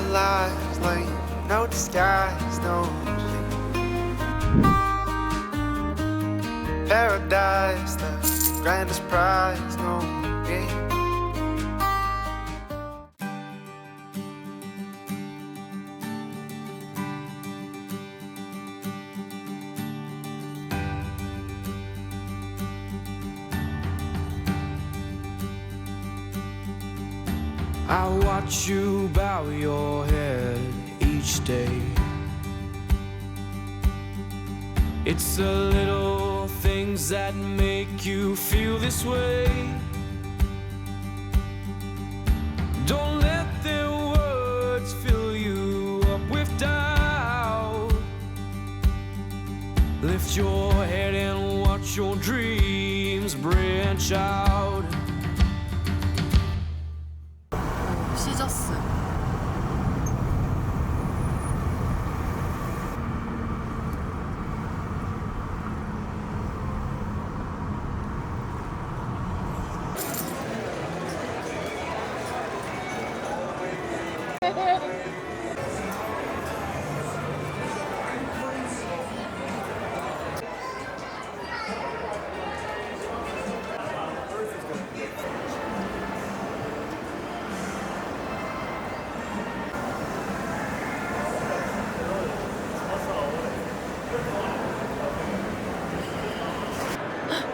lies, like no disguise, no paradise, the grandest prize, no, yeah. I watch you bow your head each day. It's the little things that make you feel this way. Don't let their words fill you up with doubt. Lift your head and watch your dreams branch out. 시저스.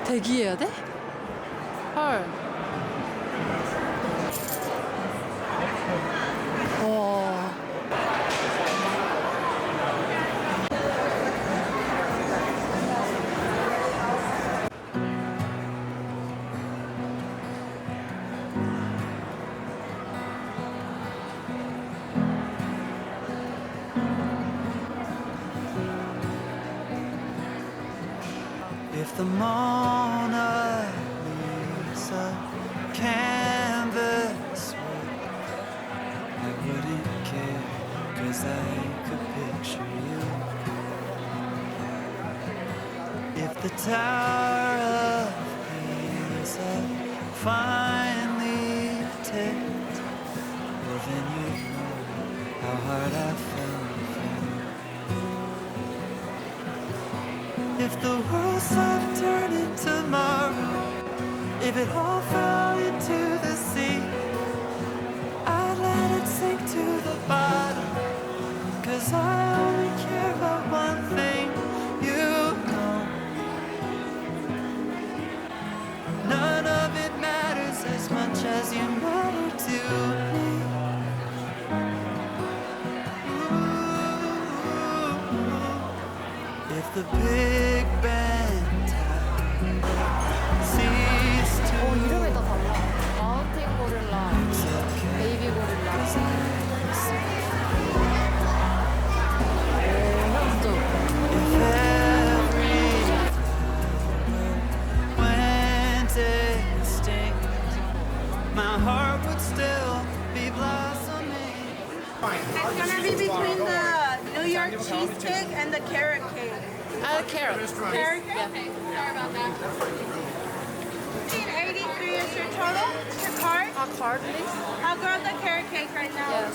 대기해야 돼? 헐. 와. If the Mona Lisa canvas I wouldn't care, 'cause I could picture you. If the Tower of Pisa finally tipped, well then you know how hard I fell for you. If the world stopped turning tomorrow, if it all fell into the sea, I'd let it sink to the bottom, 'cause I only care about one thing, you know. None of it matters as much as you matter to me. Ooh. If the Big Band ceased to 이름이 다 달라. 마운틴 고릴라, 베이비 고릴라. 현수. if every went extinct, my heart would still be blossoming. It's gonna be between the New York cheesecake and the carrot cake. carrot. Carrot cake? Okay, sorry about that. 1583 is your total? Your card? A card, please? I'll grab the carrot cake right now. Yes.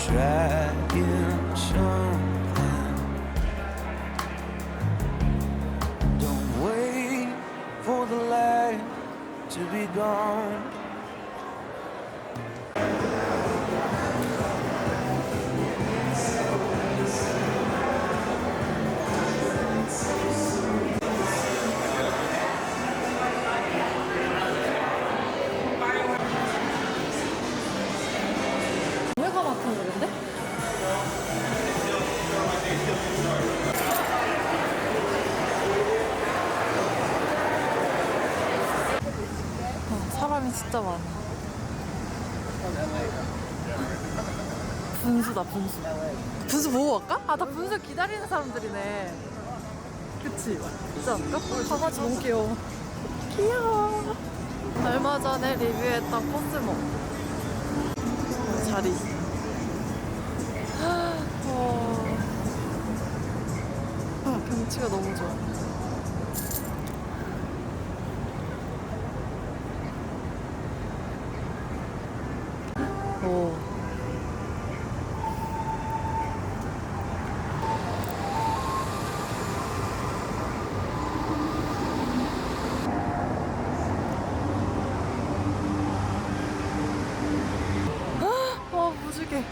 trying something. Don't wait for the light to be gone. 오메가 마트 노래인데? 사람이 진짜 많아. 분수다, 분수. 분수 보고 갈까? 아, 나 분수 기다리는 사람들이네. 그치? 진짜 할까? 강아지 너무 귀여워. 귀여워. 얼마 전에 리뷰했던 코스모. 자리. 경치가 너무 좋아. 오. 무지개.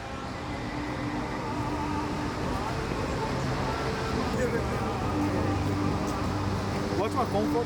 What's my phone for?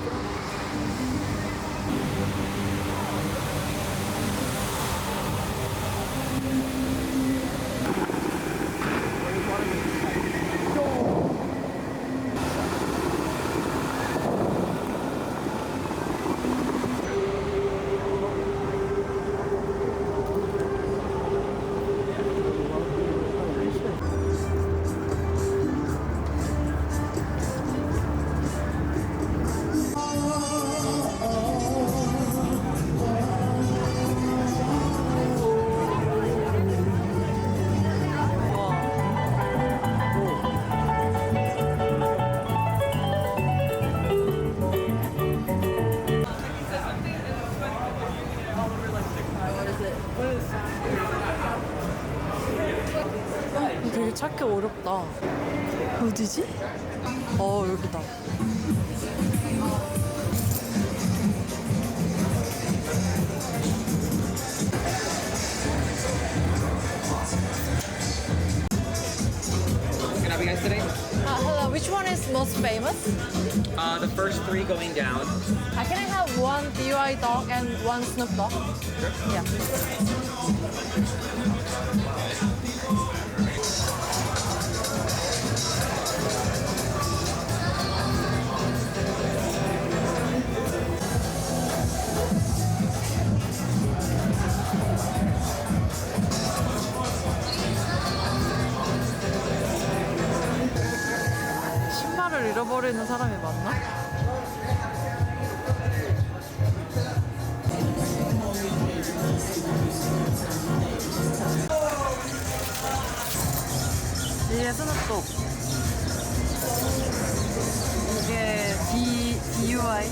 되게 찾기 어렵다. 어디지? 여기다. Can I have you guys today? Hello, which one is most famous? The first three going down. Can I have one DUI dog and one Snoop Dogg? Sure. Yeah. 신발을 잃어버리는 사람이 많나? 이게 스눕독. 이게 DUI.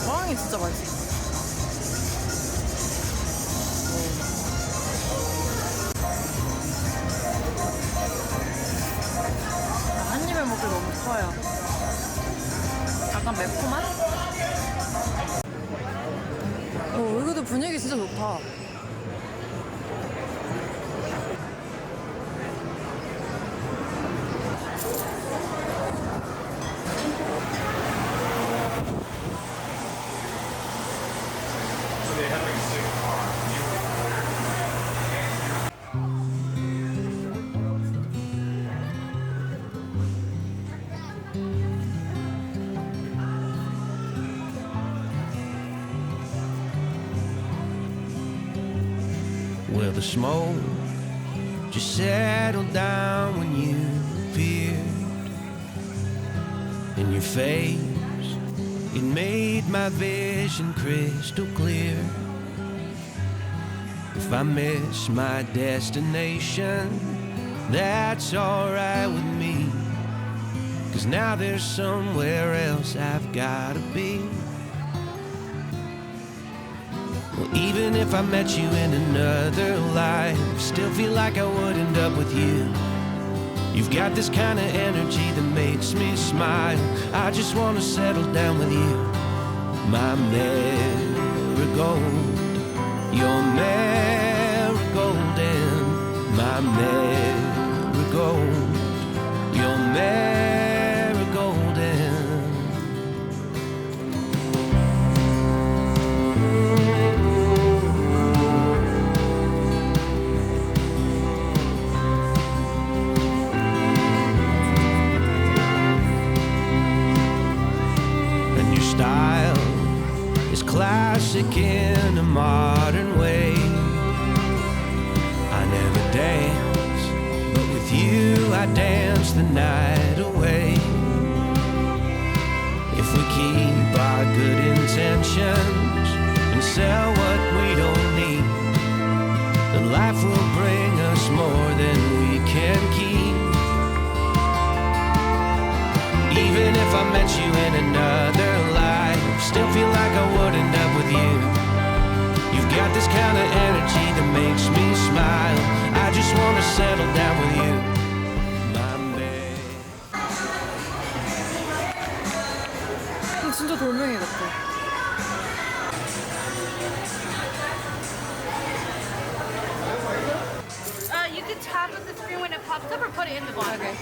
빵이 진짜 맛있어. 한 입에 먹기 너무 커요. 약간 매콤한? 여기도 분위기 진짜 좋다. Well, the smoke just settled down when you appeared. In your face, it made my vision crystal clear. If I miss my destination, that's alright with me. 'Cause now there's somewhere else I've gotta be. Well, even if I met you in another life, still feel like I would end up with you. You've got this kind of energy that makes me smile. I just want to settle down with you. My marigold, your marigold, and my marigold, your marigold, and style is classic in a modern way. I never dance, but with you I dance the night away. If we keep our good intentions and sell what we don't need, then life will bring us more than we can keep. Even if I met you in another life, still feel like I would end up with you. You've got this kind of energy that makes me smile. I just want to settle down with you. My man. 진짜 돌멩이 같아. You can tap on the screen when it pops up or put it in the bottle. Okay.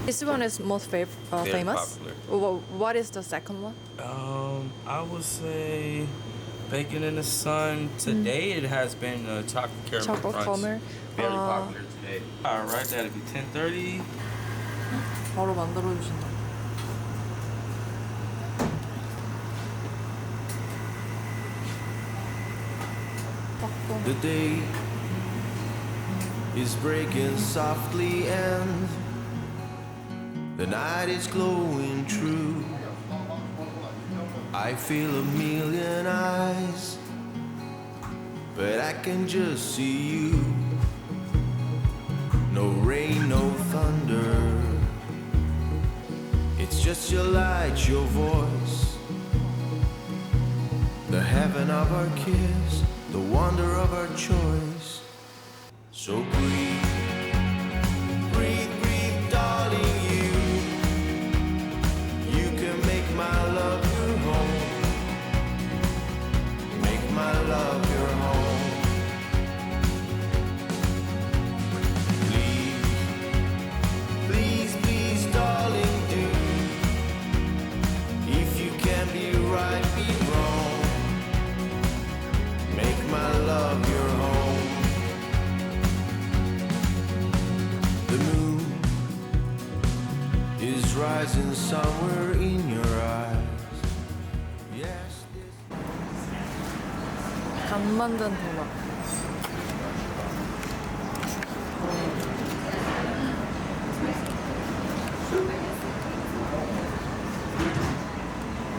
This one is most famous. popular. What is the second one? I would say Bacon in the Sun. Today it has been chocolate caramel Chocolate crunch. caramel. Very popular today. All right, that'll be 10:30. 바로 만들어 주신다. The day is breaking softly and the night is glowing true. I feel a million eyes, but I can just see you. No rain, no thunder. It's just your light, your voice. The heaven of our kiss, the wonder of our choice. So breathe, breathe, breathe, darling, you can make my love your home. Make my love your home. Please, please, please, darling, do. If you can be right, be wrong. Make my love your home. The moon is rising somewhere in your eyes. Yes. 간 만든 도넛.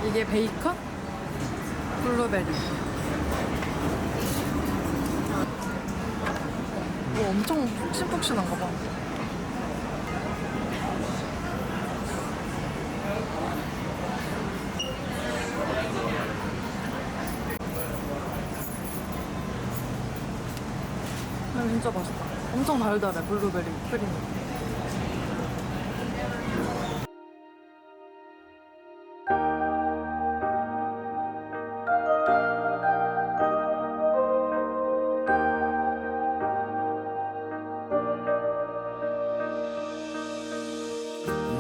이게 베이컨? 블루베리. 오, 엄청 푹신푹신한가 봐. 진짜 맛있다. 엄청 달달해, 블루베리 크림.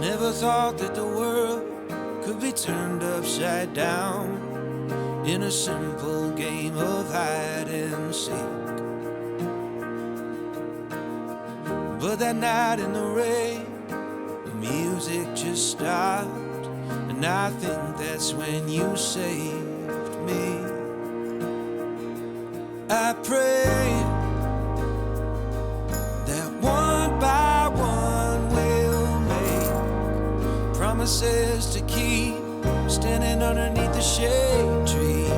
Never thought that the world could be turned upside down in a simple game of hide and seek. But that night in the rain, the music just stopped, and I think that's when you saved me. I prayed promises to keep, standing underneath the shade tree.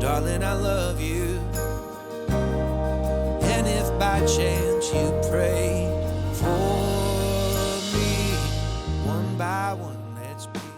Darling, I love you. And if by chance you pray for me, one by one, let's be.